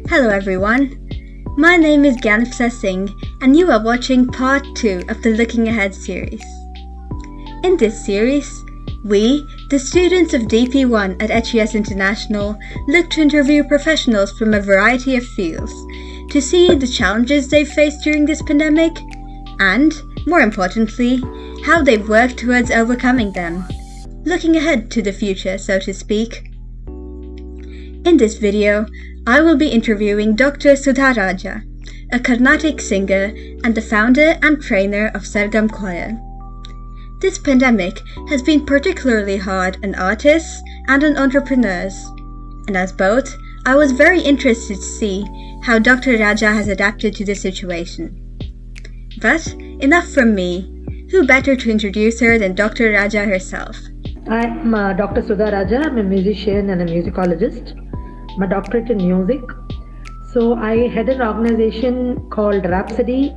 Hello everyone, my name is Ganapsa Singh and you are watching part 2 of the Looking Ahead series. In this series, we, the students of DP1 at HES International, look to interview professionals from a variety of fields to see the challenges they've faced during this pandemic and, more importantly, how they've worked towards overcoming them, looking ahead to the future, so to speak. In this video, I will be interviewing Dr. Sudha Raja, a Carnatic singer and the founder and trainer of Sargam Choir. This pandemic has been particularly hard on artists and on entrepreneurs, and as both, I was very interested to see how Dr. Raja has adapted to the situation. But enough from me. Who better to introduce her than Dr. Raja herself? I'm Dr. Sudha Raja. I'm a musician and a musicologist. I'm a doctorate in music. So I head an organization called Rhapsody,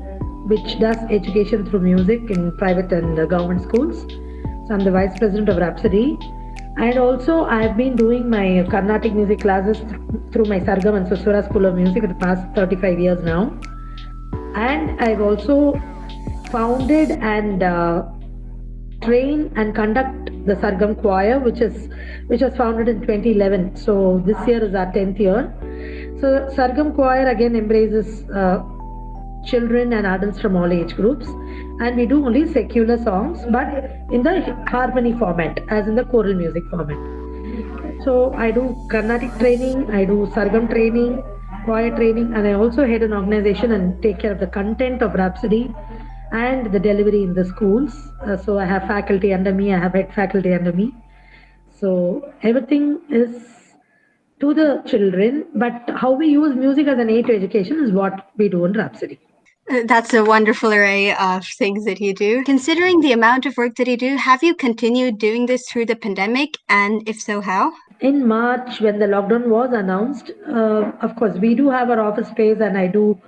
which does education through music in private and government schools. So I'm the vice president of Rhapsody. And also I've been doing my Carnatic music classes through my Sargam and Sudha School of Music for the past 35 years now. And I've also founded and train and conduct the Sargam Choir, which was founded in 2011. So this year is our 10th year. So Sargam Choir again embraces children and adults from all age groups, and we do only secular songs, but in the harmony format, as in the choral music format. So I do Carnatic training, I do Sargam training, choir training, and I also head an organization and take care of the content of Rhapsody and the delivery in the schools. So I have faculty under me, I have head faculty under me. So everything is to the children, but how we use music as an aid to education is what we do in Rhapsody. That's a wonderful array of things that you do. Considering the amount of work that you do, have you continued doing this through the pandemic? And if so, how? In March, when the lockdown was announced, of course, we do have our office space and I do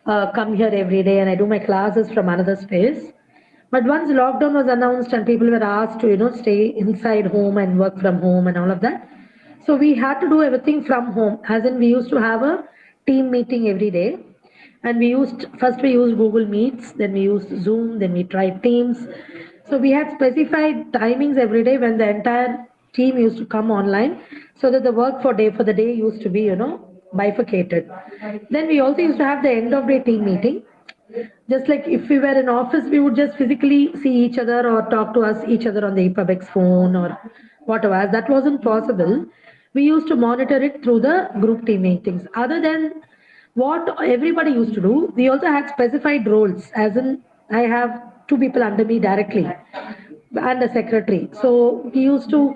come here every day and I do my classes from another space. But once lockdown was announced and people were asked to, stay inside home and work from home and all of that. So we had to do everything from home, as in we used to have a team meeting every day. And first we used Google Meets, then we used Zoom, then we tried Teams. So we had specified timings every day when the entire team used to come online, so that the work for the day used to be, bifurcated. Then we also used to have the end of day team meeting. Just like if we were in office, we would just physically see each other or talk to each other on the EPUBX phone or whatever. As that wasn't possible, we used to monitor it through the group team meetings. Other than what everybody used to do, we also had specified roles, as in I have 2 people under me directly and a secretary. So we used to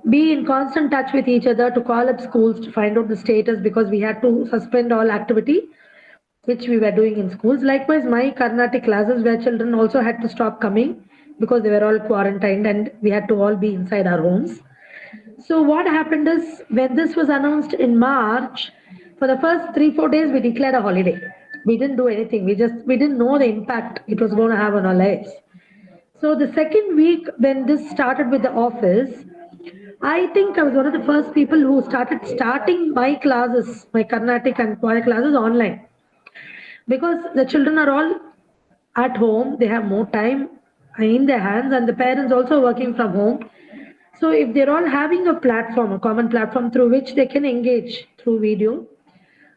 be in constant touch with each other to call up schools to find out the status, because we had to suspend all activity which we were doing in schools. Likewise, my Carnatic classes where children also had to stop coming because they were all quarantined and we had to all be inside our homes. So what happened is, when this was announced in March, for the first 3-4 days we declared a holiday. We didn't do anything. We didn't know the impact it was going to have on our lives. So the second week when this started with the office, I think I was one of the first people who starting my classes, my Carnatic and choir classes online. Because the children are all at home, they have more time in their hands, and the parents also working from home. So if they're all having a common platform through which they can engage through video,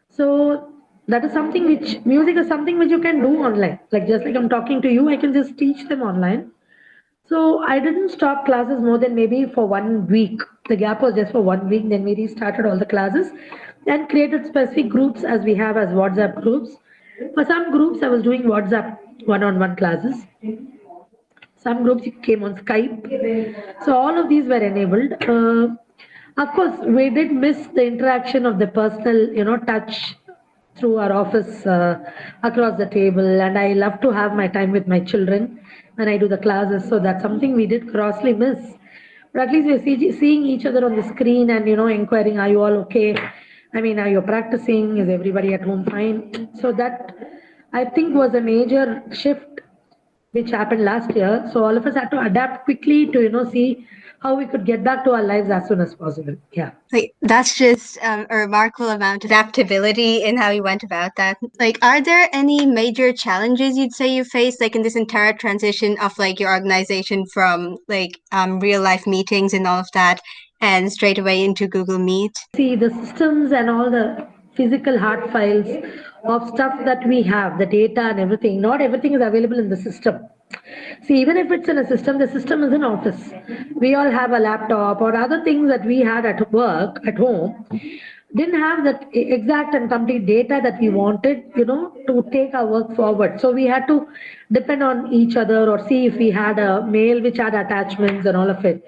so that is something music is something which you can do online. Like just like I'm talking to you, I can just teach them online. So I didn't stop classes more than maybe for 1 week. The gap was just for 1 week. Then we restarted all the classes and created specific groups, as we have as WhatsApp groups. For some groups, I was doing WhatsApp one-on-one classes. Some groups came on Skype. So all of these were enabled. Of course, we did miss the interaction of the personal, touch through our office across the table. And I love to have my time with my children when I do the classes. So that's something we did grossly miss. But at least we're seeing each other on the screen and, inquiring, are you all okay? I mean, are you practicing? Is everybody at home fine? So that, I think, was a major shift which happened last year. So all of us had to adapt quickly to, see how we could get back to our lives as soon as possible. Yeah. Like, that's just a remarkable amount of adaptability in how you went about that. Like, are there any major challenges you'd say you faced, like in this entire transition of like your organization from like real life meetings and all of that, and straight away into Google Meet? See, the systems and all the physical hard files of stuff that we have, the data and everything, not everything is available in the system. See, even if it's in a system, the system is in office. We all have a laptop or other things that we had at work, at home, didn't have that exact and complete data that we wanted, to take our work forward. So we had to depend on each other or see if we had a mail which had attachments and all of it.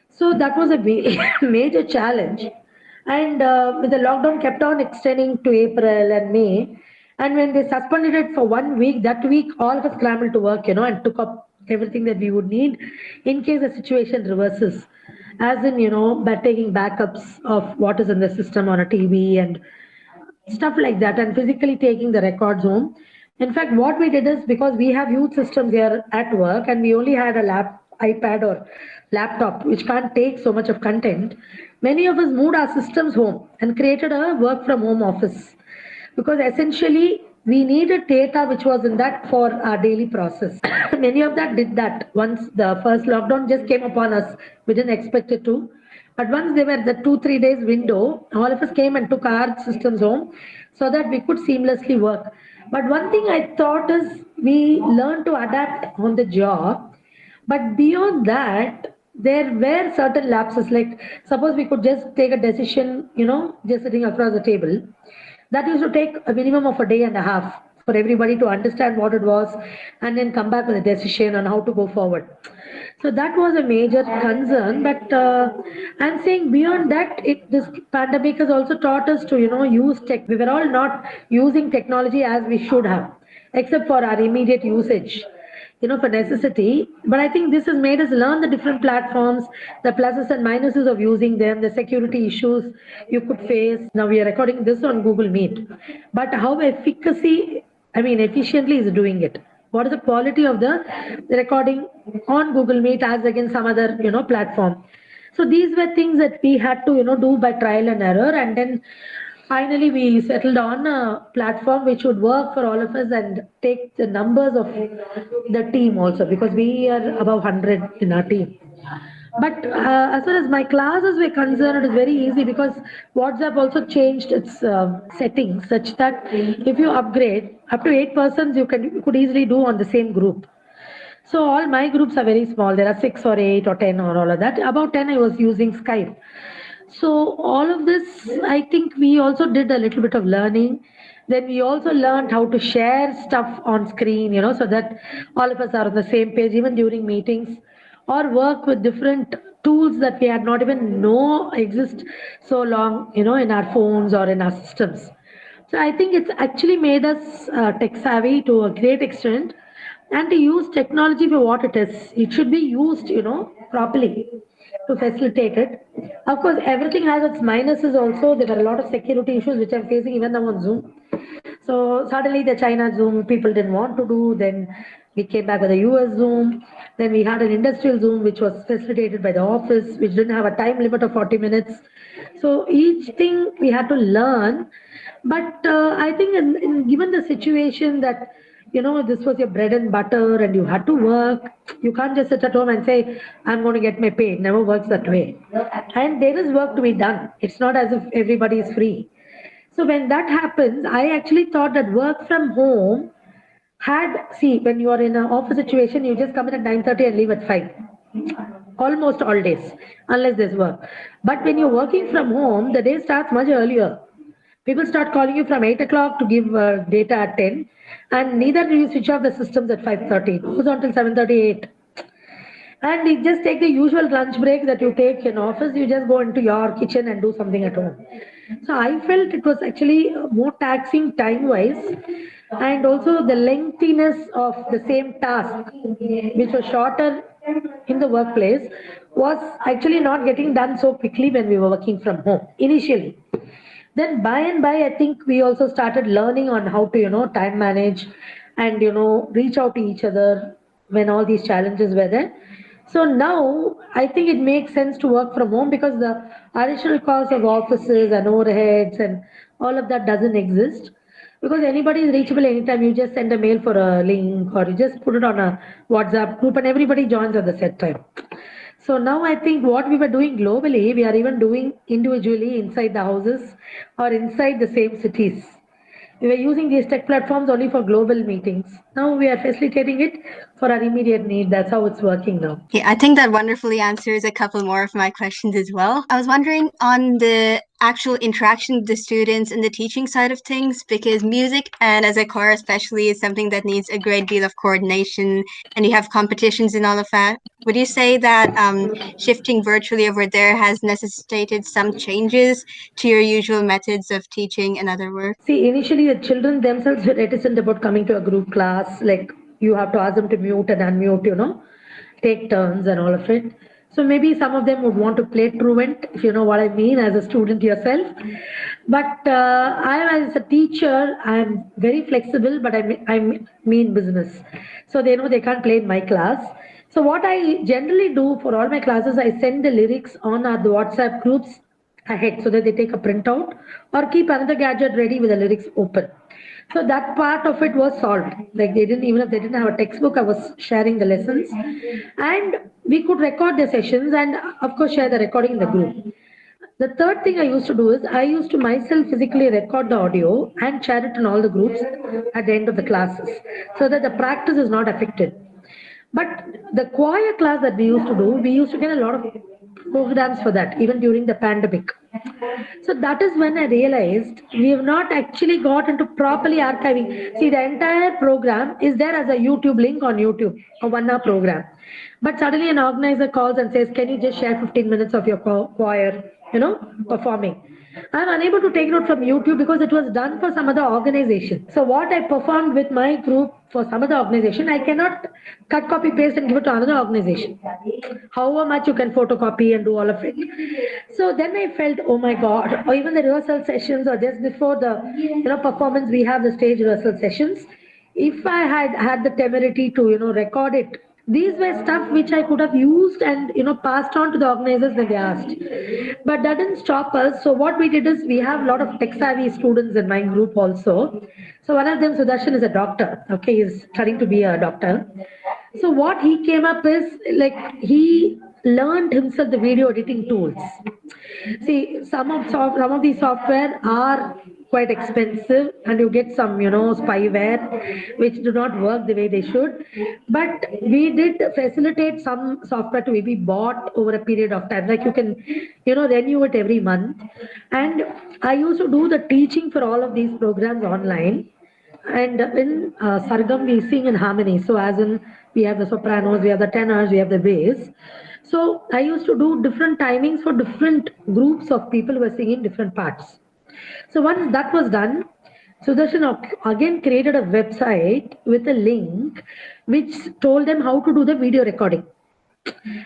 So that was a major challenge. And with the lockdown kept on extending to April and May. And when they suspended it for 1 week, that week all of us scrambled to work, and took up everything that we would need in case the situation reverses. As in, by taking backups of what is in the system on a TV and stuff like that, and physically taking the records home. In fact, what we did is, because we have huge systems here at work and we only had a iPad or laptop which can't take so much of content, many of us moved our systems home and created a work from home office, because essentially we needed data which was in that for our daily process. Many of that did that once the first lockdown just came upon us. We didn't expect it to. But once they were the 2-3 days window, all of us came and took our systems home so that we could seamlessly work. But one thing I thought is we learned to adapt on the job. But beyond that, there were certain lapses. Like suppose we could just take a decision, just sitting across the table. That used to take a minimum of a day and a half for everybody to understand what it was and then come back with a decision on how to go forward. So that was a major concern. But I'm saying beyond that, this pandemic has also taught us to, use tech. We were all not using technology as we should have, except for our immediate usage, for necessity. But I think this has made us learn the different platforms, the pluses and minuses of using them, the security issues you could face. Now we are recording this on Google Meet, but how efficiently is doing it? What is the quality of the recording on Google Meet as against some other, platform? So these were things that we had to, do by trial and error. And then finally we settled on a platform which would work for all of us and take the numbers of the team also, because we are above 100 in our team. But as far as my classes were concerned, it is very easy because WhatsApp also changed its settings such that if you upgrade up to 8 persons, you could easily do on the same group. So all my groups are very small. There are 6 or 8 or 10 or all of that. About 10 I was using Skype. So all of this, I think we also did a little bit of learning. Then we also learned how to share stuff on screen, so that all of us are on the same page, even during meetings, or work with different tools that we had not even know exist so long, in our phones or in our systems. So I think it's actually made us tech savvy to a great extent, and to use technology for what it is. It should be used, properly to facilitate it. Of course, everything has its minuses also. There are a lot of security issues which I'm facing even now on Zoom. So suddenly the China Zoom people didn't want to do. Then we came back with a US Zoom. Then we had an industrial Zoom which was facilitated by the office, which didn't have a time limit of 40 minutes. So each thing we had to learn. But I think given the situation that, this was your bread and butter and you had to work, you can't just sit at home and say, I'm going to get my pay. It never works that way. And there is work to be done. It's not as if everybody is free. So when that happens, I actually thought that work from home when you are in an office situation, you just come in at 9:30 and leave at 5. Almost all days, unless there's work. But when you're working from home, the day starts much earlier. People start calling you from 8 o'clock to give data at 10, and neither do you switch off the systems at 5:30. It goes on till 7:38. And you just take the usual lunch break that you take in office, you just go into your kitchen and do something at home. So I felt it was actually more taxing time-wise, and also the lengthiness of the same task, which was shorter in the workplace, was actually not getting done so quickly when we were working from home initially. Then by and by, I think we also started learning on how to, time manage and, reach out to each other when all these challenges were there. So now I think it makes sense to work from home because the additional cost of offices and overheads and all of that doesn't exist. Because anybody is reachable anytime, you just send a mail for a link or you just put it on a WhatsApp group and everybody joins at the set time. So now I think what we were doing globally, we are even doing individually inside the houses or inside the same cities. We were using these tech platforms only for global meetings. Now we are facilitating it for our immediate need. That's how it's working now. Okay, I think that wonderfully answers a couple more of my questions as well. I was wondering on the actual interaction with the students and the teaching side of things, because music and as a choir especially is something that needs a great deal of coordination and you have competitions and all of that. Would you say that shifting virtually over there has necessitated some changes to your usual methods of teaching, in other words? See, initially the children themselves were reticent about coming to a group class. Like you have to ask them to mute and unmute, take turns and all of it. So maybe some of them would want to play truant, if you know what I mean, as a student yourself. But I, as a teacher, I'm very flexible, but I mean business. So they know they can't play in my class. So what I generally do for all my classes, I send the lyrics on our the WhatsApp groups ahead so that they take a printout or keep another gadget ready with the lyrics open. So that part of it was solved. Like they didn't, even if they didn't have a textbook, I was sharing the lessons and we could record the sessions and of course share the recording in the group. The third thing I used to do is I used to myself physically record the audio and share it in all the groups at the end of the classes so that the practice is not affected. But the choir class that we used to do, we used to get a lot of programs for that, even during the pandemic. So that is when I realized we have not actually got into properly archiving. See, the entire program is there as a YouTube link on YouTube, a 1 hour program. But suddenly an organizer calls and says, can you just share 15 minutes of your choir, performing? I'm unable to take note from YouTube because it was done for some other organization. So what I performed with my group for some other organization, I cannot cut, copy, paste and give it to another organization. However much you can photocopy and do all of it. So then I felt, oh my God, or even the rehearsal sessions or just before the performance, we have the stage rehearsal sessions. If I had the temerity to, record it, these were stuff which I could have used and passed on to the organizers when they asked. But that didn't stop us. So what we did is we have a lot of tech savvy students in my group also. So one of them, Sudarshan, is a doctor. Okay, he's studying to be a doctor. So what he came up is like he learned himself the video editing tools. See, some of these software are quite expensive, and you get some spyware which do not work the way they should. But we did facilitate some software to be bought over a period of time. Like you can renew it every month. And I used to do the teaching for all of these programs online. And in Sargam, we sing in harmony. So as in, we have the sopranos, we have the tenors, we have the bass. So I used to do different timings for different groups of people who were singing different parts. So once that was done, Sudarshan again created a website with a link which told them how to do the video recording.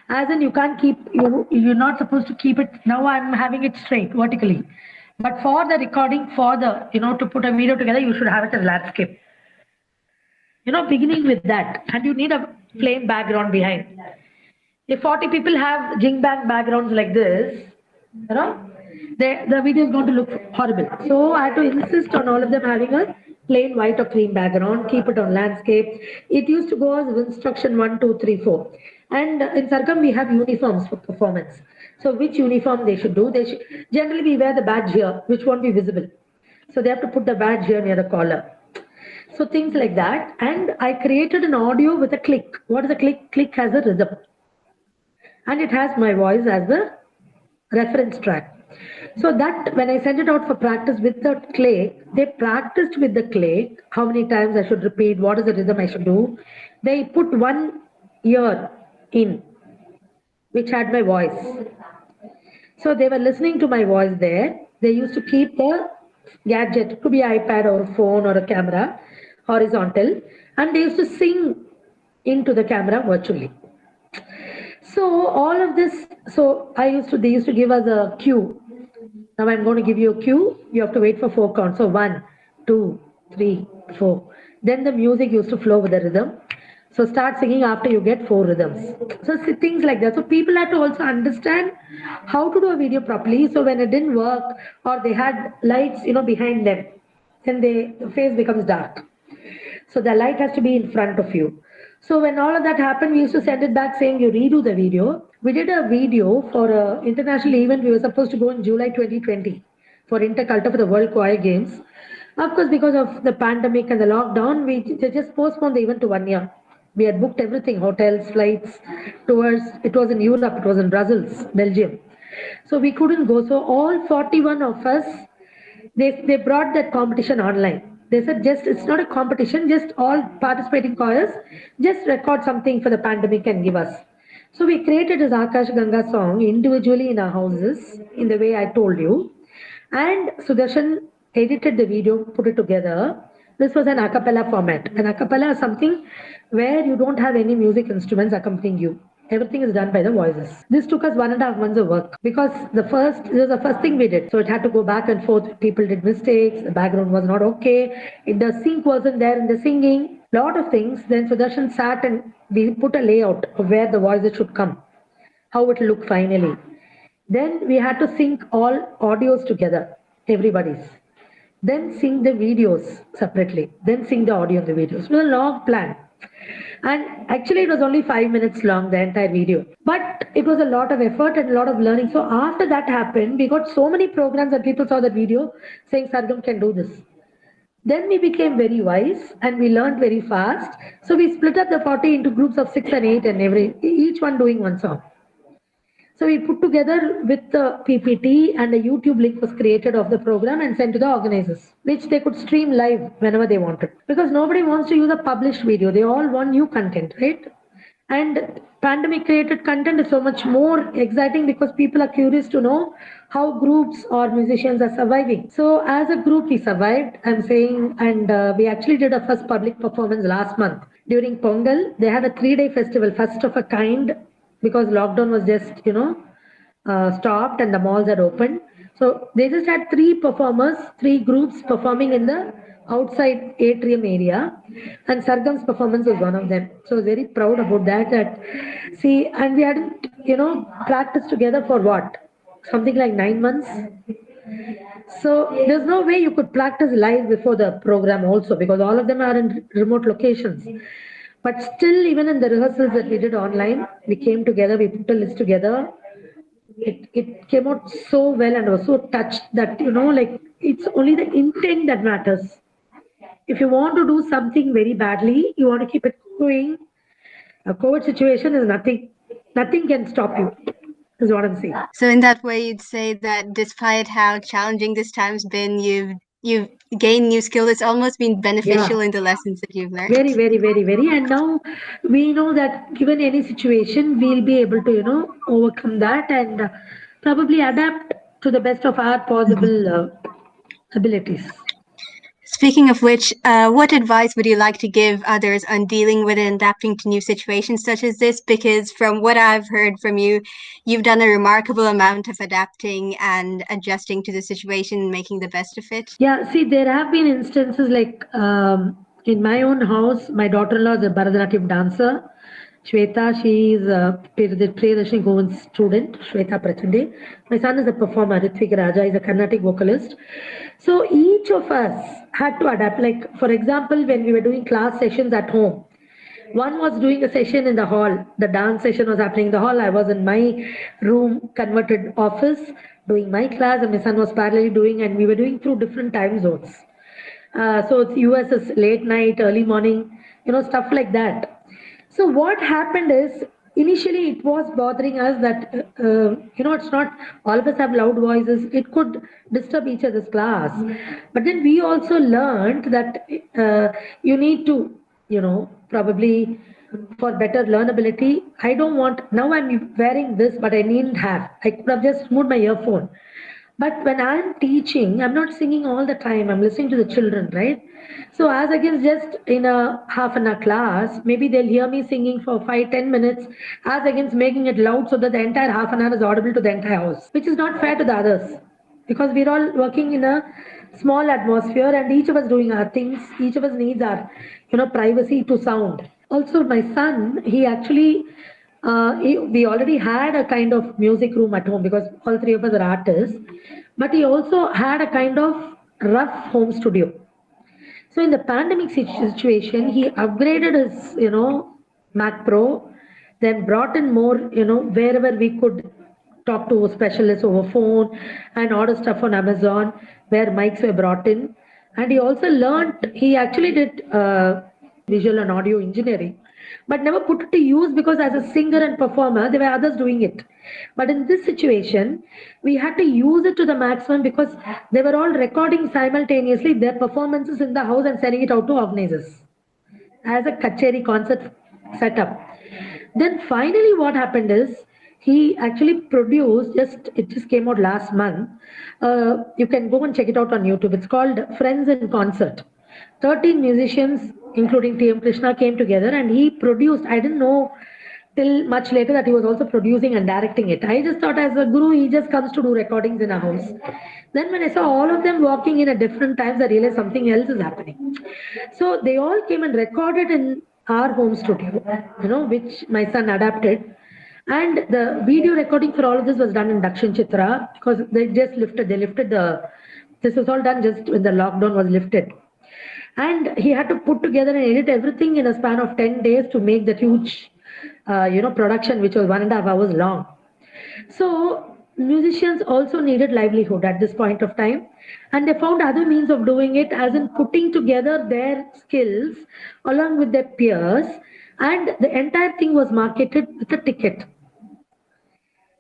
As in, you can't keep, you're not supposed to keep it. Now I'm having it straight, vertically. But for the recording, for the, to put a video together, you should have it as landscape. Beginning with that. And you need a plain background behind. If 40 people have jing bang backgrounds like this, the video is going to look horrible. So I had to insist on all of them having a plain white or cream background, keep it on landscape. It used to go as instruction 1, 2, 3, 4. And in Sargam, we have uniforms for performance. So which uniform they should do? They should generally we wear the badge here, which won't be visible. So they have to put the badge here near the collar. So things like that. And I created an audio with a click. What is a click? Click has a rhythm. And it has my voice as the reference track. So that when I sent it out for practice with the click, they practiced with the click, how many times I should repeat, what is the rhythm I should do. They put one ear in, which had my voice. So they were listening to my voice there. They used to keep the gadget, it could be an iPad or a phone or a camera, horizontal, and they used to sing into the camera virtually. So all of this, so they used to give us a cue. Now I'm going to give you a cue. You have to wait for 4 counts. So 1, 2, 3, 4. Then the music used to flow with the rhythm. So start singing after you get 4 rhythms. So things like that. So people had to also understand how to do a video properly. So when it didn't work or they had lights, behind them, then the face becomes dark. So the light has to be in front of you. So when all of that happened, we used to send it back saying you redo the video. We did a video for an international event. We were supposed to go in July 2020 for Interculture for the World Choir Games. Of course, because of the pandemic and the lockdown, they just postponed the event to 1 year. We had booked everything, hotels, flights, tours. It was in Europe, it was in Brussels, Belgium. So we couldn't go. So all 41 of us, they brought that competition online. They said just it's not a competition, just all participating choirs, just record something for the pandemic and give us. So we created this Akash Ganga song individually in our houses in the way I told you. And Sudarshan edited the video, put it together. This was an a cappella format. An a cappella is something where you don't have any music instruments accompanying you. Everything is done by the voices. This took us 1.5 months of work because this was the first thing we did. So it had to go back and forth. People did mistakes. The background was not okay. The sync wasn't there in the singing. Lot of things. Then Sudarshan sat and we put a layout of where the voices should come, how it will look finally. Then we had to sync all audios together, everybody's. Then sync the videos separately. Then sync the audio and the videos. It was a long plan. And actually, it was only 5 minutes long, the entire video. But it was a lot of effort and a lot of learning. So after that happened, we got so many programs that people saw that video saying Sargam can do this. Then we became very wise and we learned very fast. So we split up the 40 into groups of 6 and 8 and each one doing one song. So we put together with the PPT and a YouTube link was created of the program and sent to the organizers, which they could stream live whenever they wanted. Because nobody wants to use a published video. They all want new content, right? And pandemic created content is so much more exciting because people are curious to know how groups or musicians are surviving. So as a group, we survived, I'm saying, and we actually did a first public performance last month. During Pongal, they had a 3-day festival, first of a kind, because lockdown was just, stopped and the malls had opened. So they just had 3 groups performing in the outside atrium area, and Sargam's performance was one of them. So I was very proud about that. And we hadn't, practiced together for what? Something like 9 months. So there's no way you could practice live before the program also, because all of them are in remote locations. But still, even in the rehearsals that we did online, we came together, we put a list together. It came out so well, and I was so touched that, it's only the intent that matters. If you want to do something very badly, you want to keep it going. A COVID situation is nothing can stop you, is what I'm saying. So in that way, you'd say that despite how challenging this time's been, you've gained new skills. It's almost been beneficial in the lessons that you've learned. Very, very, very, very. And now we know that given any situation, we'll be able to, overcome that and probably adapt to the best of our possible abilities. Speaking of which, what advice would you like to give others on dealing with and adapting to new situations such as this? Because from what I've heard from you, you've done a remarkable amount of adapting and adjusting to the situation and making the best of it. Yeah, see, there have been instances like in my own house, my daughter-in-law is a Bharatanatyam dancer. Shweta, she is the Priyadashini Govind's student, Shweta Prachande. My son is a performer, Sudha Raja is a Carnatic vocalist. So each of us had to adapt. Like, for example, when we were doing class sessions at home, one was doing a session in the hall. The dance session was happening in the hall. I was in my room, converted office, doing my class, and my son was parallelly doing, and we were doing through different time zones. So it's US is late night, early morning, stuff like that. So what happened is, initially it was bothering us that, it's not, all of us have loud voices. It could disturb each other's class. But then we also learned that you need to, probably for better learnability, I don't want, now I'm wearing this, but I needn't have. I could have just moved my earphone. But when I'm teaching, I'm not singing all the time. I'm listening to the children, right? So as against just in a half an hour class, maybe they'll hear me singing for 5-10 minutes, as against making it loud so that the entire half an hour is audible to the entire house, which is not fair to the others. Because we're all working in a small atmosphere and each of us doing our things. Each of us needs our, privacy to sound. Also, my son, he actually, we already had a kind of music room at home because all three of us are artists, but he also had a kind of rough home studio. So in the pandemic situation, he upgraded his, Mac Pro, then brought in more, wherever we could talk to specialists over phone and order stuff on Amazon, where mics were brought in. And he also learned, he actually did visual and audio engineering, but never put it to use because as a singer and performer, there were others doing it. But in this situation, we had to use it to the maximum because they were all recording simultaneously their performances in the house and sending it out to organizers as a kacheri concert setup. Then finally, what happened is he actually produced. It just came out last month. You can go and check it out on YouTube. It's called Friends in Concert. 13 musicians, including T.M. Krishna, came together and he produced. I didn't know till much later that he was also producing and directing it. I just thought as a guru, he just comes to do recordings in a house. Then when I saw all of them walking in at different times, I realized something else is happening. So they all came and recorded in our home studio, which my son adapted. And the video recording for all of this was done in Dakshin Chitra because they lifted this was all done just when the lockdown was lifted. And he had to put together and edit everything in a span of 10 days to make that huge, production, which was 1.5 hours long. So musicians also needed livelihood at this point of time, and they found other means of doing it, as in putting together their skills along with their peers, and the entire thing was marketed with a ticket.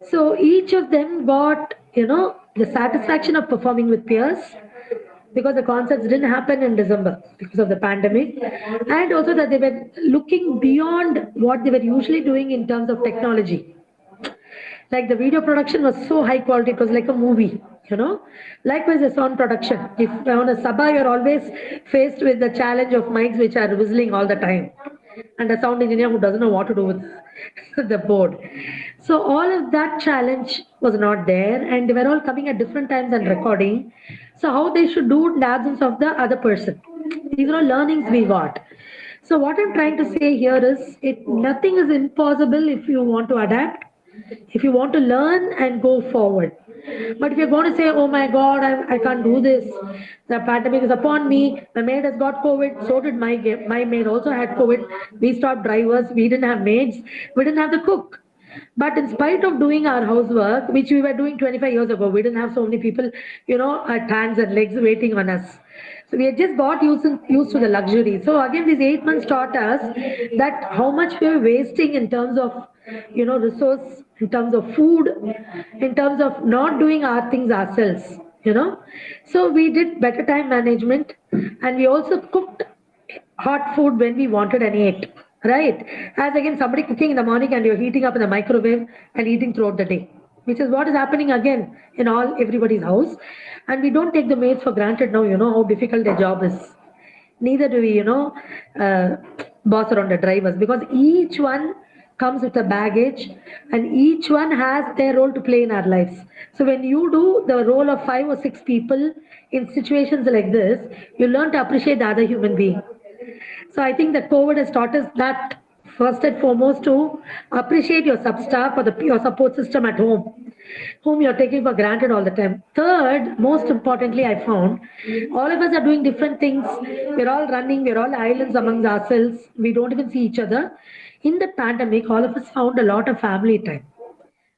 So each of them got, the satisfaction of performing with peers because the concerts didn't happen in December because of the pandemic, and also that they were looking beyond what they were usually doing in terms of technology. Like the video production was so high quality, it was like a movie, Likewise, the sound production. If on a sabha, you're always faced with the challenge of mics which are whistling all the time, and a sound engineer who doesn't know what to do with the board. So all of that challenge was not there, and they were all coming at different times and recording. So how they should do in the absence of the other person. These are all learnings we got. So what I'm trying to say here is, nothing is impossible if you want to adapt, if you want to learn and go forward. But if you're going to say, oh my God, I can't do this, the pandemic is upon me, my maid has got COVID, so did my maid also had COVID, we stopped drivers, we didn't have maids, we didn't have the cook. But in spite of doing our housework, which we were doing 25 years ago, we didn't have so many people, at hands and legs waiting on us. So we had just got used to the luxury. So again, these 8 months taught us that how much we were wasting in terms of, resource, in terms of food, in terms of not doing our things ourselves, So we did better time management, and we also cooked hot food when we wanted and ate. Right? As again, somebody cooking in the morning and you're heating up in the microwave and eating throughout the day, which is what is happening again in everybody's house. And we don't take the maids for granted now, how difficult their job is. Neither do we, boss around the drivers, because each one comes with a baggage and each one has their role to play in our lives. So when you do the role of 5 or 6 people in situations like this, you learn to appreciate the other human being. So I think that COVID has taught us that first and foremost to appreciate your sub-staff or your support system at home, whom you're taking for granted all the time. Third, most importantly, I found all of us are doing different things. We're all running, we're all islands among ourselves. We don't even see each other. In the pandemic, all of us found a lot of family time,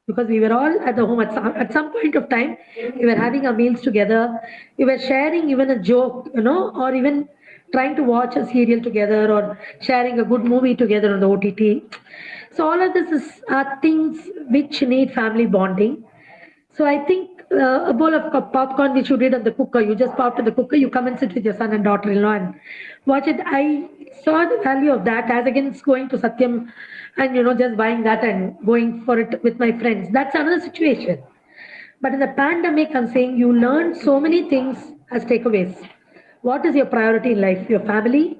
because we were all at the home at some point of time. We were having our meals together. We were sharing even a joke, or even trying to watch a serial together or sharing a good movie together on the OTT. So all of this are things which need family bonding. So I think a bowl of popcorn which you did on the cooker, you just popped in the cooker, you come and sit with your son and daughter-in-law and watch it. I saw the value of that as against going to Satyam and just buying that and going for it with my friends. That's another situation. But in the pandemic, I'm saying you learn so many things as takeaways. What is your priority in life? Your family,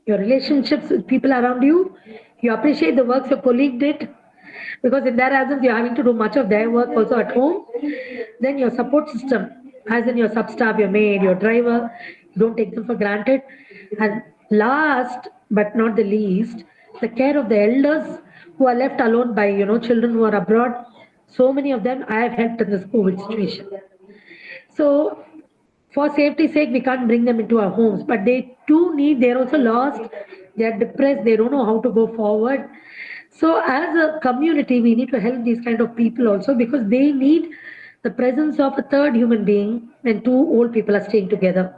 your relationships with people around you. You appreciate the works your colleague did, because in their absence, you're having to do much of their work also at home. Then your support system, as in your sub-staff, your maid, your driver, don't take them for granted. And last but not the least, the care of the elders who are left alone by children who are abroad. So many of them I have helped in this COVID situation. So for safety's sake, we can't bring them into our homes, but they too need, they're also lost, they're depressed, they don't know how to go forward. So as a community, we need to help these kind of people also, because they need the presence of a third human being when two old people are staying together.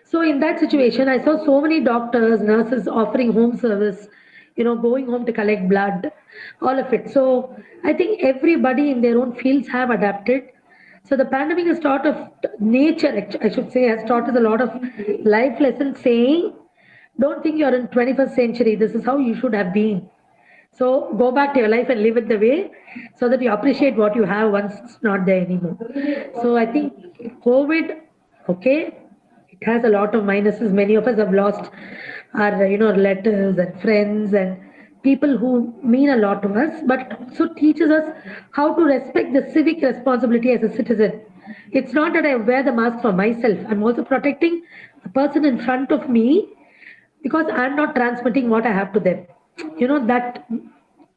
So in that situation, I saw so many doctors, nurses offering home service, going home to collect blood, all of it. So I think everybody in their own fields have adapted. So the pandemic has taught of nature, I should say, has taught us a lot of life lessons, saying, don't think you're in 21st century. This is how you should have been. So go back to your life and live it the way, so that you appreciate what you have once it's not there anymore. So I think COVID, okay, it has a lot of minuses. Many of us have lost our, relatives and friends and people who mean a lot to us, but it also teaches us how to respect the civic responsibility as a citizen. It's not that I wear the mask for myself. I'm also protecting the person in front of me, because I'm not transmitting what I have to them. That,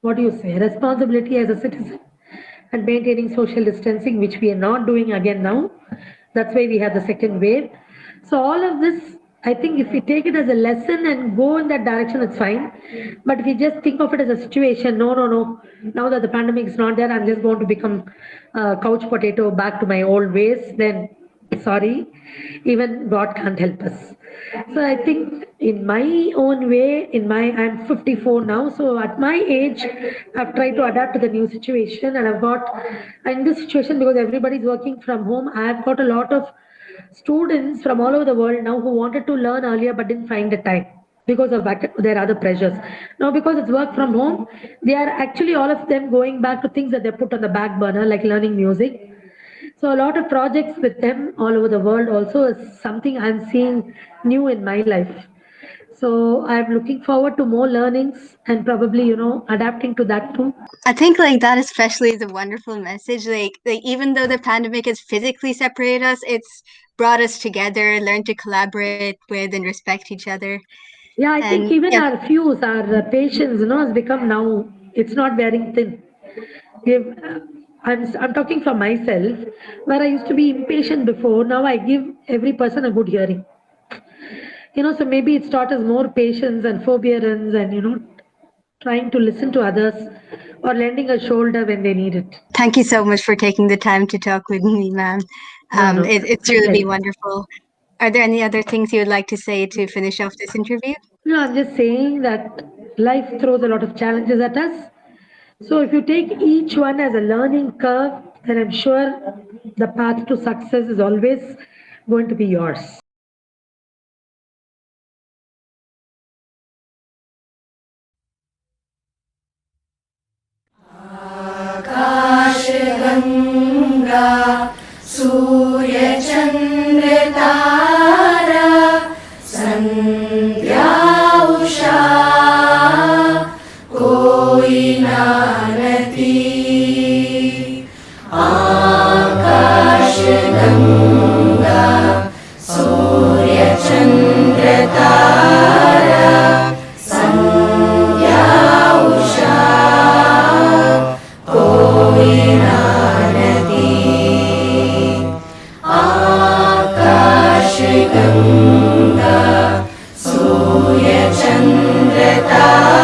what do you say, responsibility as a citizen and maintaining social distancing, which we are not doing again now. That's why we have the second wave. So all of this, I think if we take it as a lesson and go in that direction, it's fine. But if we just think of it as a situation, no. Now that the pandemic is not there, I'm just going to become a couch potato back to my old ways, then sorry, even God can't help us. So I think in my own way, I'm 54 now, so at my age, I've tried to adapt to the new situation, and I've got, in this situation, because everybody's working from home, I've got a lot of students from all over the world now who wanted to learn earlier but didn't find the time because of their other pressures. Now, because it's work from home, they are actually, all of them, going back to things that they put on the back burner, like learning music. So a lot of projects with them all over the world also is something I'm seeing new in my life. So I'm looking forward to more learnings and probably, adapting to that too. I think like that especially is a wonderful message. Like even though the pandemic has physically separated us, it's brought us together, learned to collaborate with and respect each other. Yeah, I think And even yeah, our fuse, our patience, has become now, it's not wearing thin. We've, I'm talking for myself, where I used to be impatient before. Now I give every person a good hearing. So maybe it's taught us more patience and forbearance and, trying to listen to others or lending a shoulder when they need it. thank you so much for taking the time to talk with me, ma'am. No, It's my really been pleasure. wonderful. Are there any other things you would like to say to finish off this interview? No, I'm just saying that life throws a lot of challenges at us. So if you take each one as a learning curve, then I'm sure the path to success is always going to be yours. आकाशगङ्गा सूर्यचन्द्रतारा सन्ध्या उषा कोई नानती आकाशगङ्गा सूर्यचन्द्रतारा सन्ध्या उषा कोई नानती आकाशगङ्गा सूर्यचन्द्रतारा